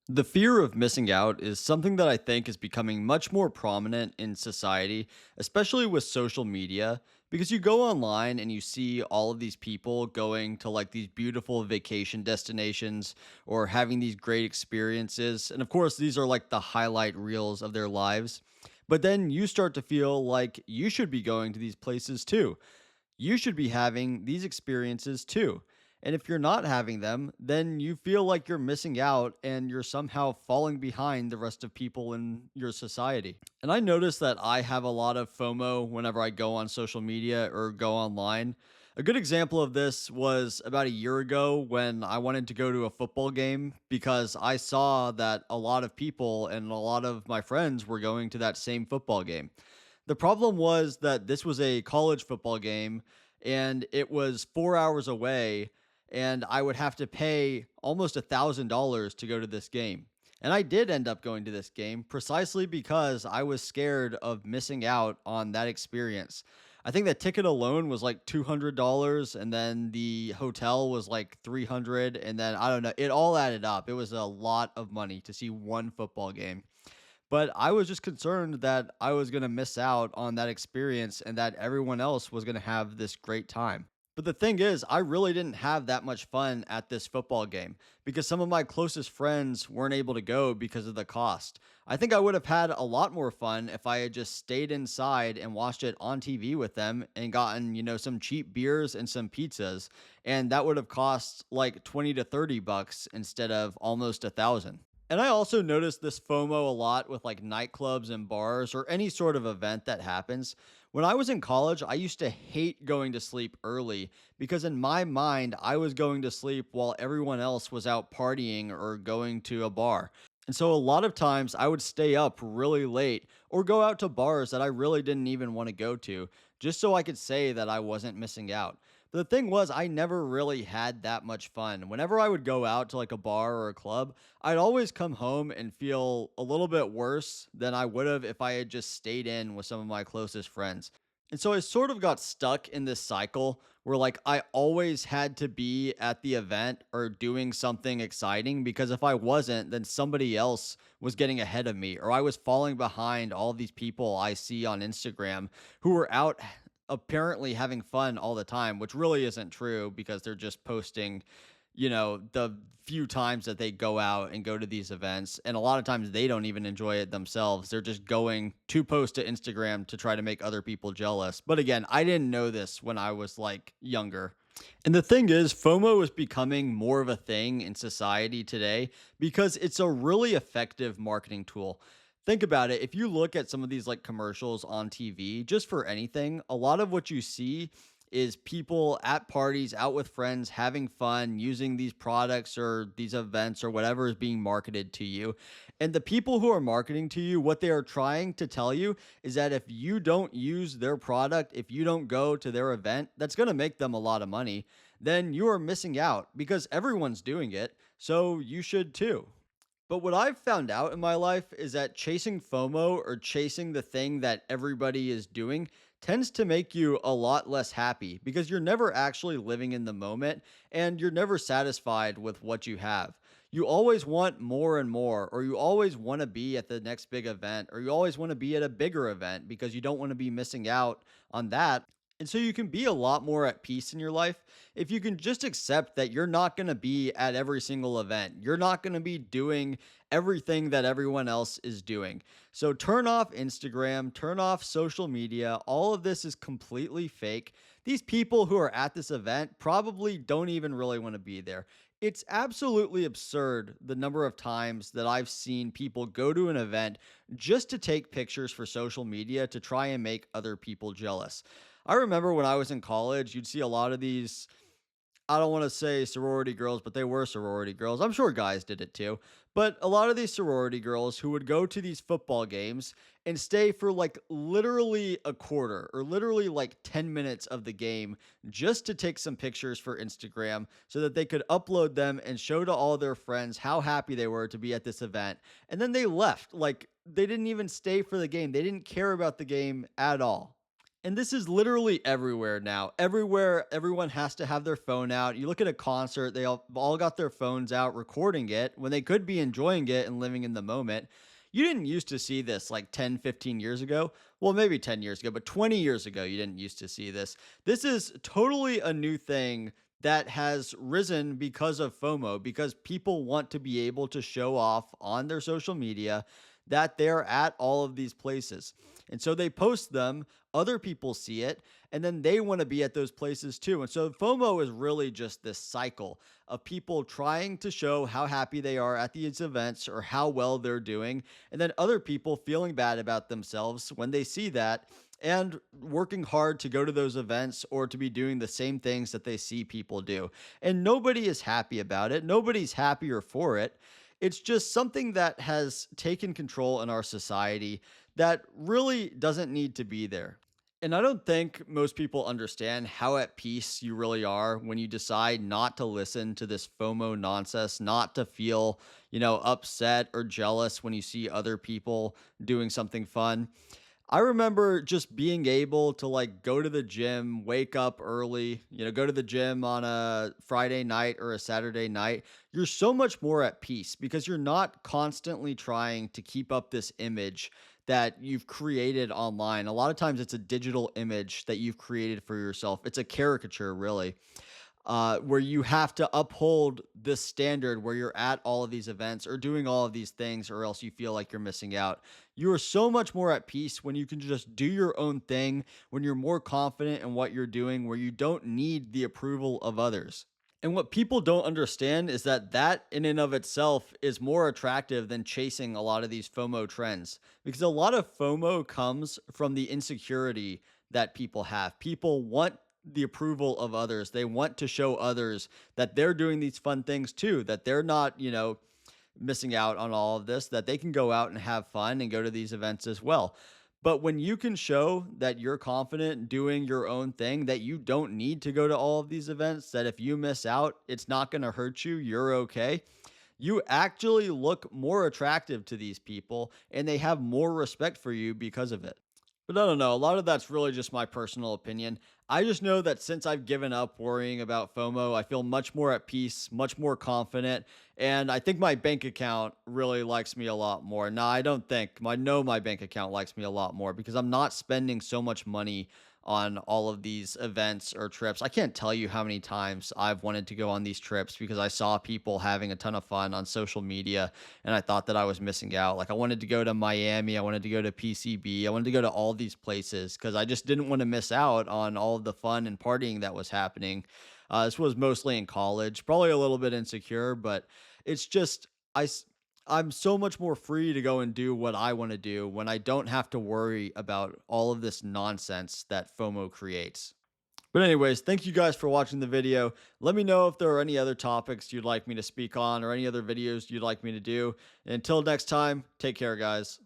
The fear of missing out is something that I think is becoming much more prominent in society, especially with social media, because you go online and you see all of these people going to like these beautiful vacation destinations or having these great experiences. And of course, these are like the highlight reels of their lives. But then you start to feel like you should be going to these places too. You should be having these experiences too. And if you're not having them, then you feel like you're missing out and you're somehow falling behind the rest of people in your society. And I notice that I have a lot of FOMO whenever I go on social media or go online. A good example of this was about a year ago when I wanted to go to a football game because I saw that a lot of people and a lot of my friends were going to that same football game. The problem was that this was a college football game and it was 4 hours away, and I would have to pay almost $1,000 to go to this game. And I did end up going to this game precisely because I was scared of missing out on that experience. I think the ticket alone was like $200, and then the hotel was like 300, and then I don't know, it all added up. It was a lot of money to see one football game. But I was just concerned that I was going to miss out on that experience and that everyone else was going to have this great time. But the thing is, I really didn't have that much fun at this football game because some of my closest friends weren't able to go because of the cost. I think I would have had a lot more fun if I had just stayed inside and watched it on TV with them and gotten, some cheap beers and some pizzas. And that would have cost like 20 to 30 bucks instead of almost 1,000. And I also noticed this FOMO a lot with like nightclubs and bars or any sort of event that happens. When I was in college, I used to hate going to sleep early because in my mind, I was going to sleep while everyone else was out partying or going to a bar. And so a lot of times I would stay up really late or go out to bars that I really didn't even want to go to just so I could say that I wasn't missing out. But the thing was, I never really had that much fun. Whenever I would go out to like a bar or a club, I'd always come home and feel a little bit worse than I would have if I had just stayed in with some of my closest friends. And so I sort of got stuck in this cycle where like I always had to be at the event or doing something exciting because if I wasn't, then somebody else was getting ahead of me or I was falling behind all these people I see on Instagram who were out apparently having fun all the time, which really isn't true because they're just posting, the few times that they go out and go to these events. And a lot of times they don't even enjoy it themselves. They're just going to post to Instagram to try to make other people jealous. But again, I didn't know this when I was like younger. And the thing is, FOMO is becoming more of a thing in society today because it's a really effective marketing tool. Think about it. If you look at some of these like commercials on TV, just for anything, a lot of what you see is people at parties, out with friends, having fun, using these products or these events or whatever is being marketed to you. And the people who are marketing to you, what they are trying to tell you is that if you don't use their product, if you don't go to their event, that's going to make them a lot of money. Then you are missing out because everyone's doing it. So you should too. But what I've found out in my life is that chasing FOMO or chasing the thing that everybody is doing tends to make you a lot less happy because you're never actually living in the moment and you're never satisfied with what you have. You always want more and more, or you always want to be at the next big event, or you always want to be at a bigger event because you don't want to be missing out on that. And so you can be a lot more at peace in your life if you can just accept that you're not going to be at every single event. You're not going to be doing everything that everyone else is doing. So turn off Instagram, turn off social media. All of this is completely fake. These people who are at this event probably don't even really want to be there. It's absolutely absurd the number of times that I've seen people go to an event just to take pictures for social media to try and make other people jealous. I remember when I was in college, you'd see a lot of these, I don't want to say sorority girls, but they were sorority girls. I'm sure guys did it too. But a lot of these sorority girls who would go to these football games and stay for like literally a quarter or literally like 10 minutes of the game just to take some pictures for Instagram so that they could upload them and show to all their friends how happy they were to be at this event. And then they left. Like they didn't even stay for the game, they didn't care about the game at all. And this is literally everywhere now. Everywhere, everyone has to have their phone out. You look at a concert, they all got their phones out recording it when they could be enjoying it and living in the moment. You didn't used to see this like 10, 15 years ago. Well, maybe 10 years ago, but 20 years ago, you didn't used to see this. This is totally a new thing that has risen because of FOMO, because people want to be able to show off on their social media that they're at all of these places. And so they post them, other people see it, and then they want to be at those places too. And so FOMO is really just this cycle of people trying to show how happy they are at these events or how well they're doing, and then other people feeling bad about themselves when they see that and working hard to go to those events or to be doing the same things that they see people do. And nobody is happy about it. Nobody's happier for it. It's just something that has taken control in our society that really doesn't need to be there. And I don't think most people understand how at peace you really are when you decide not to listen to this FOMO nonsense, not to feel, upset or jealous when you see other people doing something fun. I remember just being able to like go to the gym, wake up early, go to the gym on a Friday night or a Saturday night. You're so much more at peace because you're not constantly trying to keep up this image that you've created online. A lot of times it's a digital image that you've created for yourself. It's a caricature, really, where you have to uphold this standard where you're at all of these events or doing all of these things, or else you feel like you're missing out. You are so much more at peace when you can just do your own thing, when you're more confident in what you're doing, where you don't need the approval of others. And what people don't understand is that in and of itself is more attractive than chasing a lot of these FOMO trends, because a lot of FOMO comes from the insecurity that people have. People want the approval of others. They want to show others that they're doing these fun things too, that they're not, missing out on all of this, that they can go out and have fun and go to these events as well. But when you can show that you're confident doing your own thing, that you don't need to go to all of these events, that if you miss out, it's not going to hurt you, you're okay, you actually look more attractive to these people and they have more respect for you because of it. But I don't know. A lot of that's really just my personal opinion. I just know that since I've given up worrying about FOMO, I feel much more at peace, much more confident, and I think my bank account really likes me a lot more. Now, I don't think, I know my bank account likes me a lot more because I'm not spending so much money on all of these events or trips. I can't tell you how many times I've wanted to go on these trips because I saw people having a ton of fun on social media and I thought that I was missing out. Like I wanted to go to Miami, I wanted to go to PCB, I wanted to go to all these places because I just didn't want to miss out on all of the fun and partying that was happening. This was mostly in college, probably a little bit insecure, but it's just I'm so much more free to go and do what I want to do when I don't have to worry about all of this nonsense that FOMO creates. But anyways, thank you guys for watching the video. Let me know if there are any other topics you'd like me to speak on or any other videos you'd like me to do. Until next time, take care, guys.